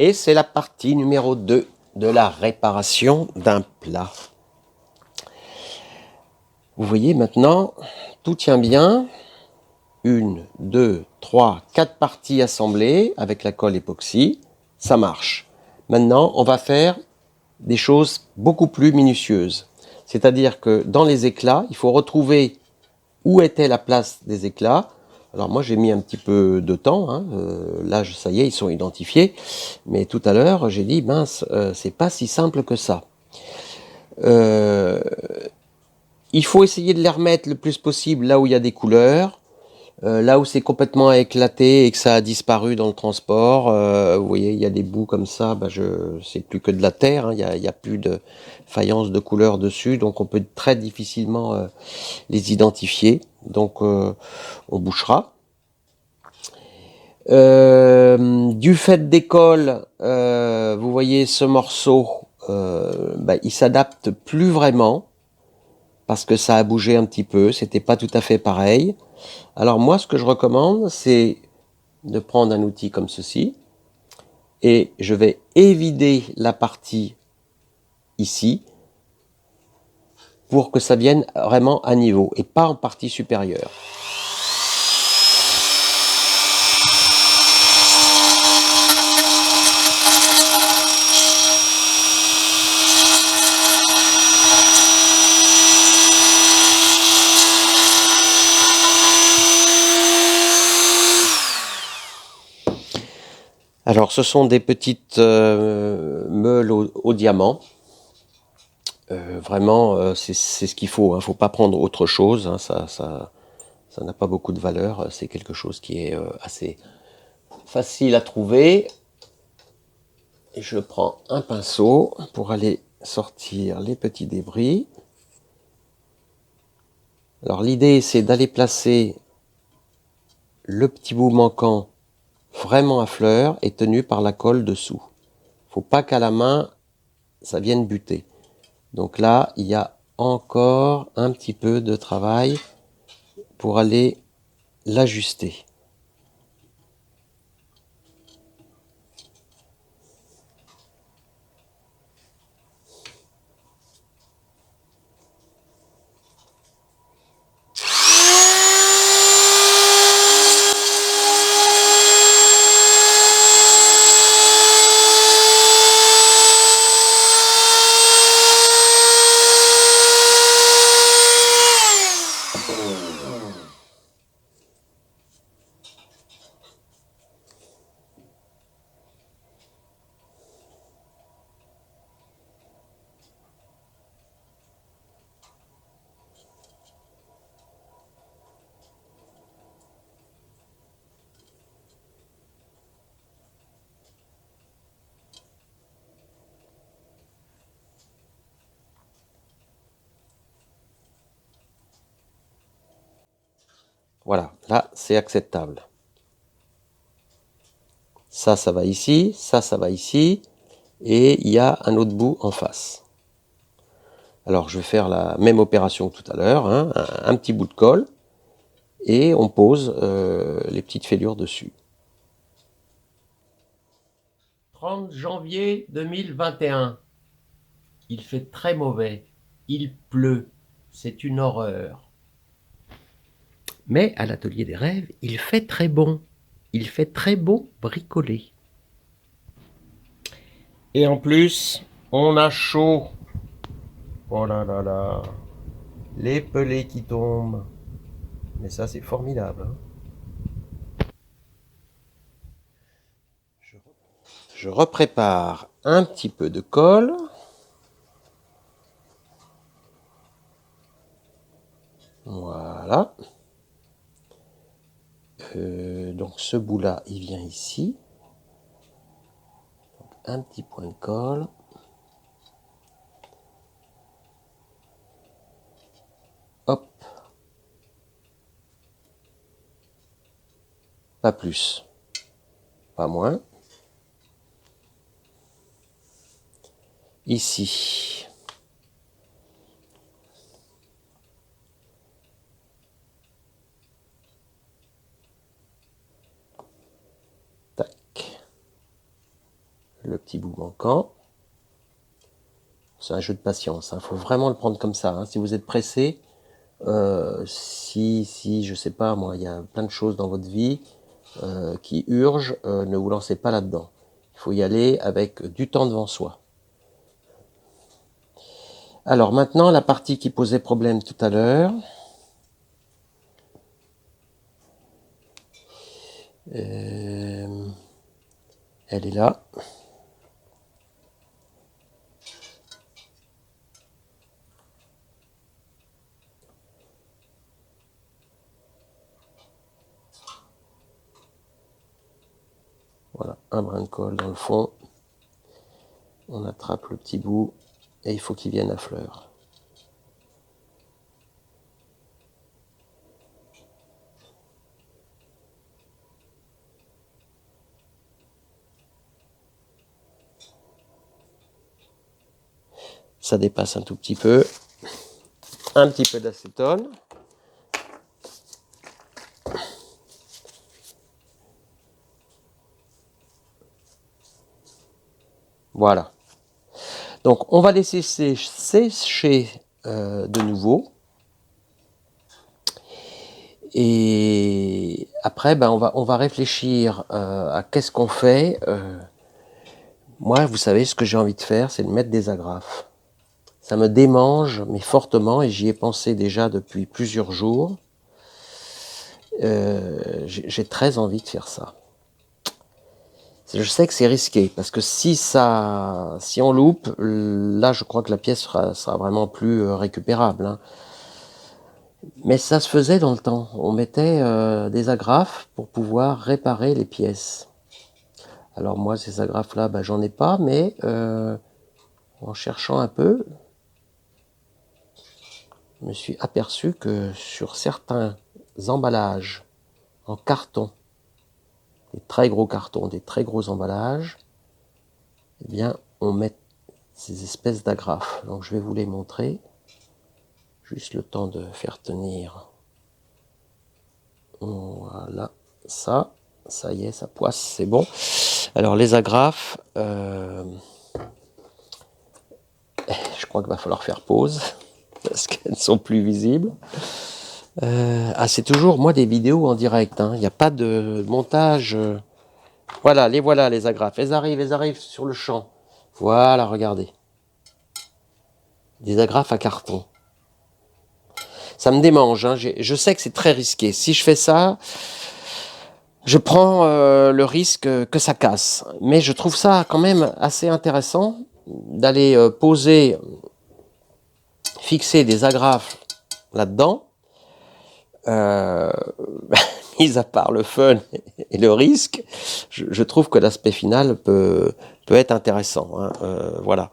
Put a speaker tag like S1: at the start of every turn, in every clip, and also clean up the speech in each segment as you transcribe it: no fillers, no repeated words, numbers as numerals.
S1: Et c'est la partie numéro 2 de la réparation d'un plat. Vous voyez maintenant, tout tient bien. 1, 2, 3, 4 parties assemblées avec la colle époxy. Ça marche. Maintenant, on va faire des choses beaucoup plus minutieuses. C'est-à-dire que dans les éclats, il faut retrouver où était la place des éclats. Alors moi j'ai mis un petit peu de temps, hein. Là ça y est, ils sont identifiés, mais tout à l'heure j'ai dit mince, c'est pas si simple que ça. Il faut essayer de les remettre le plus possible là où il y a des couleurs, là où c'est complètement éclaté et que ça a disparu dans le transport. Vous voyez, il y a des bouts comme ça, c'est plus que de la terre, hein. Il y a plus de faïence de couleur dessus, donc on peut très difficilement les identifier. Donc on bouchera. Du fait des cols, vous voyez ce morceau, il s'adapte plus vraiment parce que ça a bougé un petit peu, c'était pas tout à fait pareil. Alors moi, ce que je recommande, c'est de prendre un outil comme ceci et je vais évider la partie ici pour que ça vienne vraiment à niveau et pas en partie supérieure. Alors, ce sont des petites meules au diamant. Vraiment, c'est ce qu'il faut. Il ne faut pas prendre autre chose. Hein, ça n'a pas beaucoup de valeur. C'est quelque chose qui est assez facile à trouver. Et je prends un pinceau pour aller sortir les petits débris. Alors, l'idée, c'est d'aller placer le petit bout manquant vraiment à fleur et tenu par la colle dessous. Il ne faut pas qu'à la main, ça vienne buter. Donc là, il y a encore un petit peu de travail pour aller l'ajuster. Voilà, là c'est acceptable. Ça va ici, ça va ici, et il y a un autre bout en face. Alors je vais faire la même opération que tout à l'heure, hein, un petit bout de colle, et on pose les petites fêlures dessus. 30 janvier 2021. Il fait très mauvais, il pleut, c'est une horreur. Mais à l'atelier des rêves, il fait très bon. Il fait très beau bricoler. Et en plus, on a chaud. Oh là là là. Les pelés qui tombent. Mais ça, c'est formidable. Hein. Je reprépare un petit peu de colle. Voilà. Donc ce bout-là, il vient ici. Donc, un petit point de colle. Hop. Pas plus. Pas moins. Ici. Tac. le petit bout manquant. C'est un jeu de patience, il faut vraiment le prendre comme ça. Hein. Si vous êtes pressé, si je sais pas moi, il y a plein de choses dans votre vie qui urgent, ne vous lancez pas là-dedans. Il faut y aller avec du temps devant soi. Alors maintenant, la partie qui posait problème tout à l'heure. Elle est là. Voilà, un brin de colle dans le fond. On attrape le petit bout et il faut qu'il vienne à fleur. Ça dépasse un tout petit peu. Un petit peu d'acétone. Voilà. Donc on va laisser sécher de nouveau. Et après, ben, on va réfléchir à qu'est-ce qu'on fait. Moi, vous savez, ce que j'ai envie de faire, c'est de mettre des agrafes. Ça me démange, mais fortement, et j'y ai pensé déjà depuis plusieurs jours. J'ai très envie de faire ça. Je sais que c'est risqué, parce que si on loupe, là, je crois que la pièce sera vraiment plus récupérable. Hein. Mais ça se faisait dans le temps. On mettait des agrafes pour pouvoir réparer les pièces. Alors moi, ces agrafes-là, ben, j'en ai pas, mais en cherchant un peu, je me suis aperçu que sur certains emballages en carton, des très gros cartons, des très gros emballages, eh bien, on met ces espèces d'agrafes. Donc je vais vous les montrer. Juste le temps de faire tenir. Voilà, ça y est, ça poisse, c'est bon. Alors les agrafes, je crois qu'il va falloir faire pause parce qu'elles ne sont plus visibles. C'est toujours moi des vidéos en direct, hein. Il n'y a pas de montage. Voilà les agrafes, elles arrivent sur le champ. Voilà, regardez. Des agrafes à carton. Ça me démange, hein. Je sais que c'est très risqué. Si je fais ça, je prends le risque que ça casse. Mais je trouve ça quand même assez intéressant d'aller fixer des agrafes là-dedans. Mis à part le fun et le risque, je trouve que l'aspect final peut être intéressant. Hein. Voilà.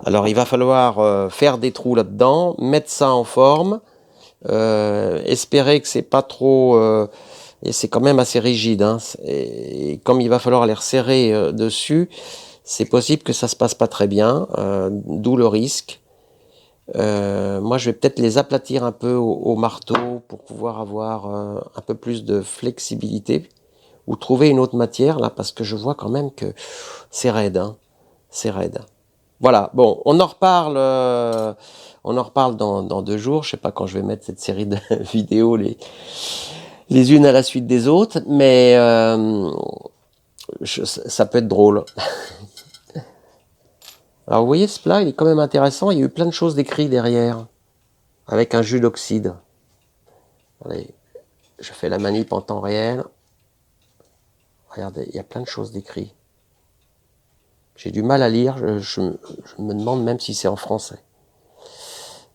S1: Alors il va falloir faire des trous là-dedans, mettre ça en forme, espérer que c'est pas trop... et c'est quand même assez rigide. Hein. Et comme il va falloir les resserrer dessus, c'est possible que ça se passe pas très bien, d'où le risque. Moi, je vais peut-être les aplatir un peu au marteau pour pouvoir avoir un peu plus de flexibilité ou trouver une autre matière là, parce que je vois quand même que c'est raide. Hein. C'est raide. Voilà. Bon, on en reparle. On en reparle dans 2 jours. Je sais pas quand je vais mettre cette série de vidéos les unes à la suite des autres, mais ça peut être drôle. Alors vous voyez, ce plat, il est quand même intéressant. Il y a eu plein de choses décrites derrière, avec un jus d'oxyde. Allez, je fais la manip en temps réel. Regardez, il y a plein de choses décrites. J'ai du mal à lire, je me demande même si c'est en français.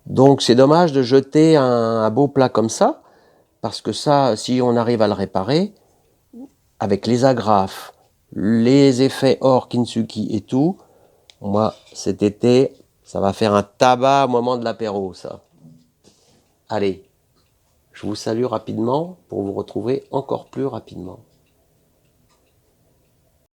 S1: Donc c'est dommage de jeter un beau plat comme ça, parce que ça, si on arrive à le réparer, avec les agrafes, les effets hors kintsugi et tout, moi, cet été, ça va faire un tabac au moment de l'apéro, ça. Allez, je vous salue rapidement pour vous retrouver encore plus rapidement.